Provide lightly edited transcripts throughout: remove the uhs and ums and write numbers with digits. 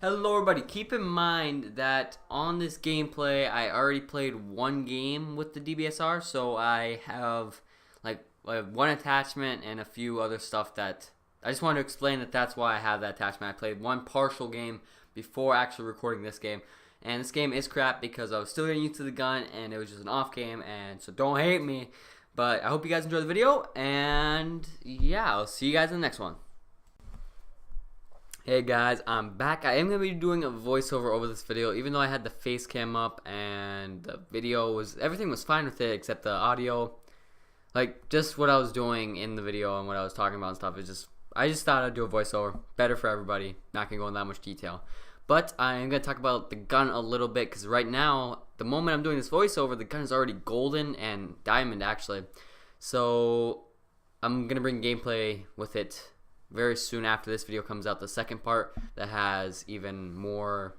Hello everybody, keep in mind that on this gameplay I already played one game with the DBSR, so I have one attachment and a few other stuff that I just wanted to explain that's why I have that attachment. I played one partial game before actually recording this game, and this game is crap because I was still getting used to the gun and it was just an off game, and so don't hate me, but I hope you guys enjoy the video, and yeah, I'll see you guys in the next one. Hey guys, I'm back. I am going to be doing a voiceover over this video, even though I had the face cam up and the video everything was fine with it except the audio. Like, just what I was doing in the video and what I was talking about and stuff I just thought I'd do a voiceover. Better for everybody. Not going to go in that much detail. But I'm going to talk about the gun a little bit because right now, the moment I'm doing this voiceover, the gun is already golden and diamond actually. So, I'm going to bring gameplay with it very soon after this video comes out, the second part that has even more.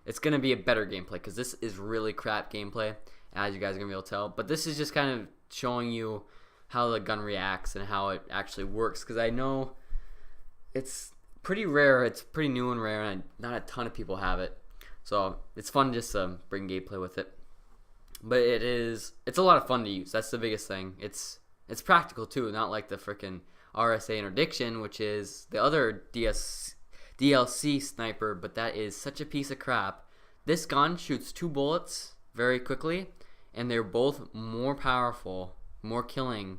It's going to be a better gameplay because this is really crap gameplay, as you guys are going to be able to tell. But this is just kind of showing you how the gun reacts and how it actually works, because I know it's pretty rare, it's pretty new and rare, and not a ton of people have it. So it's fun just to bring gameplay with it. But it's a lot of fun to use. That's the biggest thing. It's practical too, not like the freaking RSA interdiction, which is the other DLC sniper, but that is such a piece of crap. This gun shoots 2 bullets very quickly, and they're both more powerful, more killing.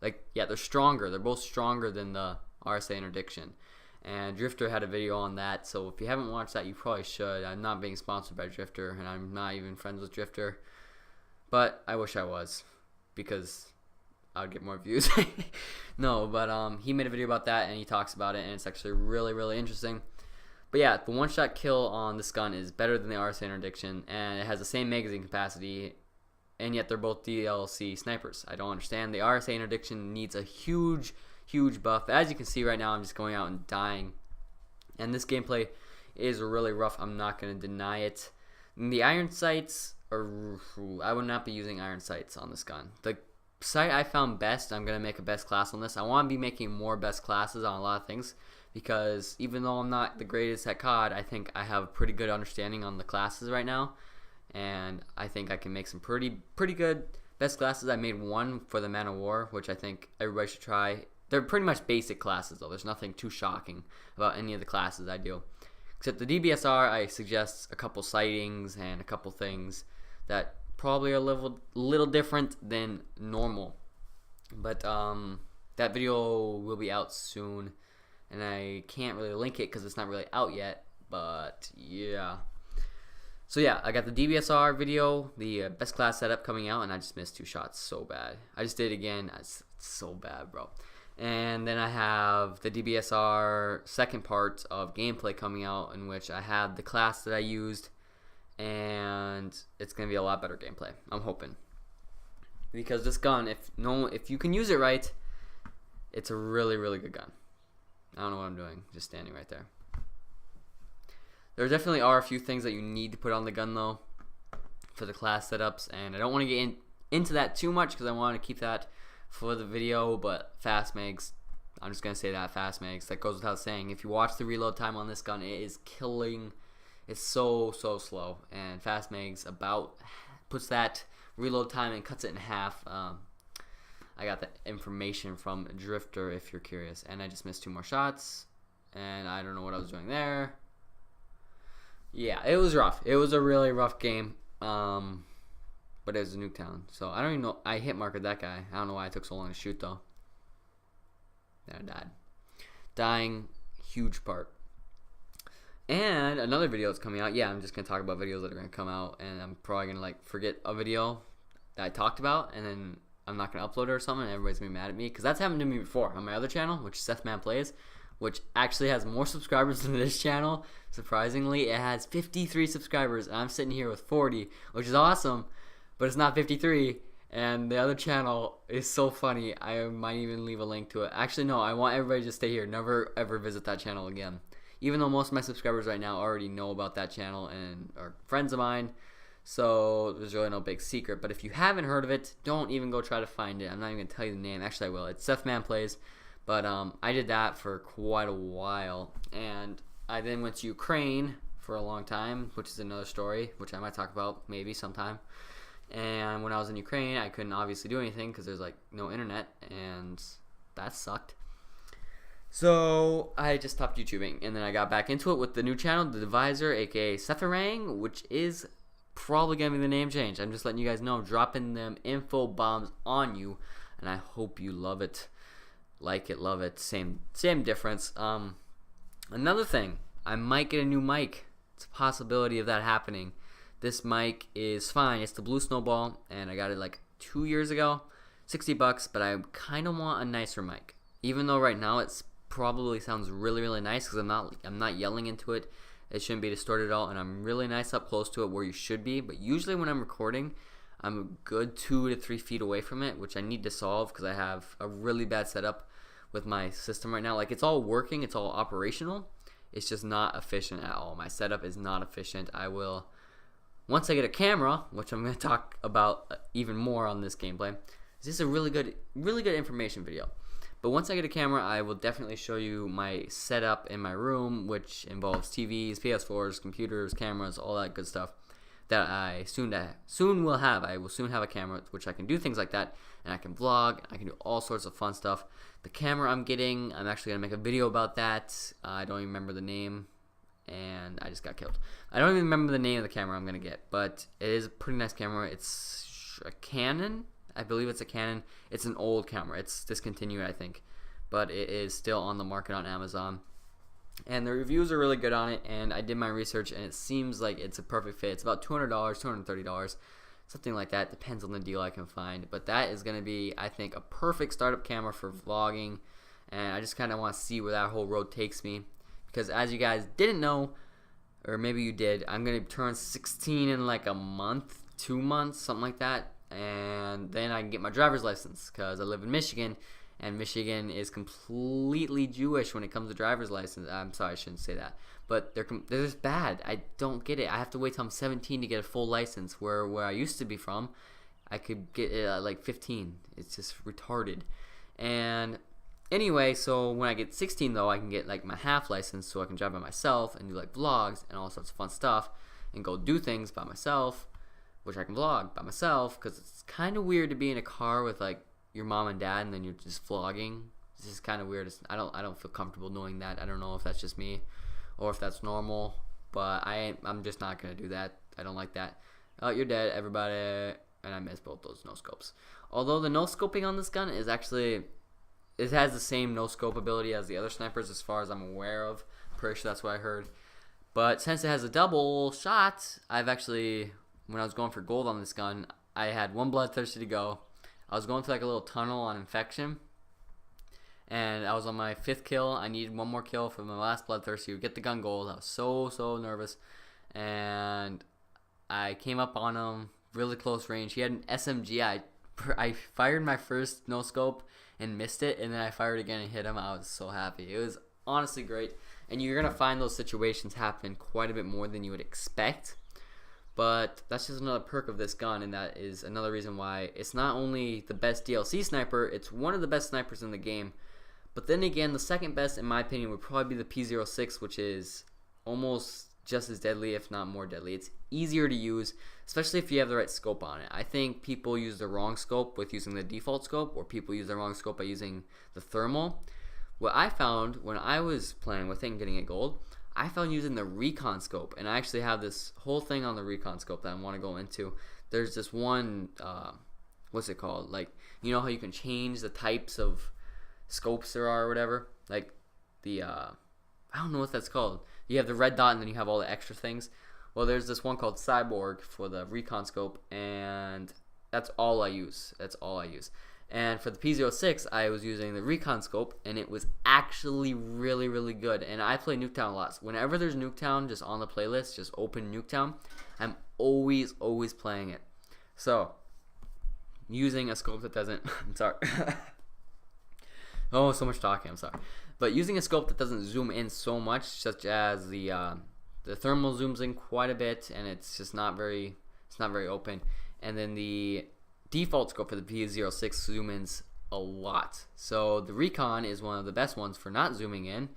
Like, yeah, they're stronger. They're both stronger than the RSA interdiction. And Drifter had a video on that, so if you haven't watched that, you probably should. I'm not being sponsored by Drifter, and I'm not even friends with Drifter, but I wish I was, because I would get more views. No, but he made a video about that and he talks about it, and it's actually really interesting. But yeah, the one-shot kill on this gun is better than the RSA interdiction, and it has the same magazine capacity, and yet they're both DLC snipers. I don't understand. The RSA interdiction needs a huge buff. As you can see right now, I'm just going out and dying, and this gameplay is really rough. I'm not going to deny it. And the iron sights I would not be using iron sights on this gun. The sight I found best, I'm going to make a best class on this. I want to be making more best classes on a lot of things, because even though I'm not the greatest at COD, I think I have a pretty good understanding on the classes right now, and I think I can make some pretty good best classes. I made one for the Man of War, which I think everybody should try. They're pretty much basic classes though. There's nothing too shocking about any of the classes I do. Except the DBSR, I suggest a couple sightings and a couple things that probably are a little different than normal. But that video will be out soon, and I can't really link it because it's not really out yet, but yeah. So yeah, I got the DBSR video, the best class setup coming out, and I just missed 2 shots so bad. I just did it again. It's so bad, bro. And then I have the DBSR second part of gameplay coming out, in which I have the class that I used, and it's gonna be a lot better gameplay, I'm hoping, because this gun, if you can use it right, it's a really good gun. I don't know what I'm doing, just standing right there. There definitely are a few things that you need to put on the gun though for the class setups, and I don't want to get into that too much because I want to keep that for the video. But fast mags, I'm just gonna say that fast mags, that goes without saying. If you watch the reload time on this gun, it is killing. It's so slow, and fast mags about puts that reload time and cuts it in half. I got that information from Drifter if you're curious, and I just missed 2 more shots, and I don't know what I was doing there. Yeah, it was rough. It was a really rough game, but it was a Nuketown, so I don't even know. I hit marked that guy. I don't know why it took so long to shoot though. Then I died. Dying, huge part. And another video that's coming out. Yeah, I'm just gonna talk about videos that are gonna come out, and I'm probably gonna forget a video that I talked about, and then I'm not gonna upload it or something, and everybody's gonna be mad at me, because that's happened to me before on my other channel, which is Seth Plays, which actually has more subscribers than this channel. Surprisingly, it has 53 subscribers, and I'm sitting here with 40, which is awesome, but it's not 53. And the other channel is so funny. I might even leave a link to it. Actually, no, I want everybody to stay here. Never ever visit that channel again. Even though most of my subscribers right now already know about that channel and are friends of mine, so there's really no big secret. But if you haven't heard of it, don't even go try to find it. I'm not even going to tell you the name. Actually, I will. It's Seth Plays. But I did that for quite a while, and I then went to Ukraine for a long time, which is another story, which I might talk about maybe sometime. And when I was in Ukraine, I couldn't obviously do anything because there's like no internet, and that sucked. So I just stopped YouTubing, and then I got back into it with the new channel, TheDavizer, aka Seth, which is probably gonna be the name change. I'm just letting you guys know, I'm dropping them info bombs on you, and I hope you love it, like it, love it. Same difference. Another thing, I might get a new mic. It's a possibility of that happening. This mic is fine. It's the Blue Snowball, and I got it like 2 years ago, $60. But I kind of want a nicer mic, even though right now it's probably sounds really nice because I'm not yelling into it. It shouldn't be distorted at all, and I'm really nice up close to it where you should be. But usually when I'm recording, I'm a good 2 to 3 feet away from it, which I need to solve because I have a really bad setup with my system right now. Like, it's all working, it's all operational. It's just not efficient at all. My setup is not efficient. I will, once I get a camera, which I'm going to talk about even more on this gameplay. This is a really good information video. But once I get a camera, I will definitely show you my setup in my room, which involves TVs, PS4s, computers, cameras, all that good stuff that I soon will have. I will soon have a camera, which I can do things like that, and I can vlog, I can do all sorts of fun stuff. The camera I'm getting, I'm actually going to make a video about that. I don't even remember the name, and I just got killed. I don't even remember the name of the camera I'm going to get, but it is a pretty nice camera. It's a Canon. I believe it's a Canon. It's an old camera. It's discontinued, I think, but it is still on the market on Amazon. And the reviews are really good on it, and I did my research, and it seems like it's a perfect fit. It's about $200, $230, something like that. Depends on the deal I can find. But that is going to be, I think, a perfect startup camera for vlogging, and I just kind of want to see where that whole road takes me. Because as you guys didn't know, or maybe you did, I'm going to turn 16 in like a month, 2 months, something like that. And then I can get my driver's license because I live in Michigan, and Michigan is completely Jewish when it comes to driver's license. I'm sorry, I shouldn't say that, but they're just bad. I don't get it. I have to wait till I'm 17 to get a full license, where I used to be from, I could get it at like 15. It's just retarded. And anyway, so when I get 16 though, I can get like my half license, so I can drive by myself and do like vlogs and all sorts of fun stuff and go do things by myself, which I can vlog by myself, because it's kind of weird to be in a car with like your mom and dad and then you're just vlogging. This is kind of weird. I don't feel comfortable doing that. I don't know if that's just me or if that's normal, but I'm just not gonna do that. I don't like that. Oh, you're dead, everybody. And I missed both those no scopes. Although the no scoping on this gun is actually, it has the same no scope ability as the other snipers as far as I'm aware of. Pretty sure that's what I heard. But since it has a double shot, I've actually, when I was going for gold on this gun, I had one bloodthirsty to go. I was going through like a little tunnel on infection, and I was on my 5th kill. I needed one more kill for my last bloodthirsty to get the gun gold. I was so nervous, and I came up on him really close range. He had an SMG. I fired my first no scope and missed it, and then I fired again and hit him. I was so happy. It was honestly great, and you're gonna find those situations happen quite a bit more than you would expect. But that's just another perk of this gun, and that is another reason why it's not only the best DLC sniper, it's one of the best snipers in the game. But then again, the second best, in my opinion, would probably be the P06, which is almost just as deadly, if not more deadly. It's easier to use, especially if you have the right scope on it. I think people use the wrong scope with using the default scope, or people use the wrong scope by using the thermal. What I found when I was playing with it and getting it gold, I found using the recon scope, and I actually have this whole thing on the recon scope that I want to go into. There's this one, what's it called? Like, you know how you can change the types of scopes there are or whatever? Like the, I don't know what that's called. You have the red dot and then you have all the extra things. Well, there's this one called Cyborg for the recon scope, and that's all I use. That's all I use. And for the P06, I was using the recon scope, and it was actually really good. And I play Nuketown a lot. So whenever there's Nuketown just on the playlist, just open Nuketown, I'm always playing it. So, using a scope that doesn't, I'm sorry. Oh, so much talking, I'm sorry. But using a scope that doesn't zoom in so much, such as the thermal zooms in quite a bit, and it's just not very open. And then the default scope for the P06 zoom ins a lot. So the recon is one of the best ones for not zooming in,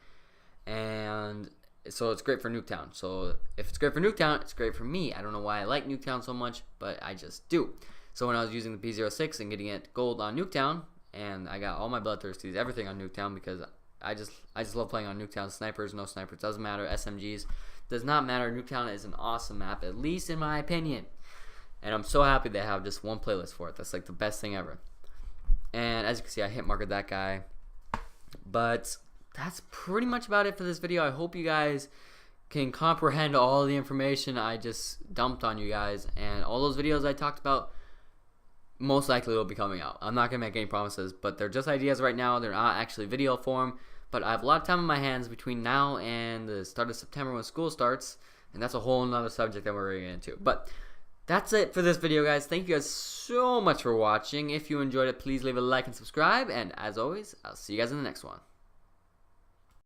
and So it's great for Nuketown. So if it's great for Nuketown, it's great for me. I don't know why I like Nuketown so much, but I just do. So when I was using the P06 and getting it gold on Nuketown, and I got all my Bloodthirsties, everything on Nuketown, because I just love playing on Nuketown. Snipers, no snipers, doesn't matter. SMGs, does not matter. Nuketown is an awesome map, at least in my opinion. And I'm so happy they have just one playlist for it. That's like the best thing ever. And as you can see, I hit marked that guy. But that's pretty much about it for this video. I hope you guys can comprehend all the information I just dumped on you guys. And all those videos I talked about most likely will be coming out. I'm not going to make any promises, but they're just ideas right now. They're not actually video form. But I have a lot of time on my hands between now and the start of September when school starts. And that's a whole nother subject that we're going to get into. But that's it for this video, guys. Thank you guys so much for watching. If you enjoyed it, please leave a like and subscribe. And as always, I'll see you guys in the next one.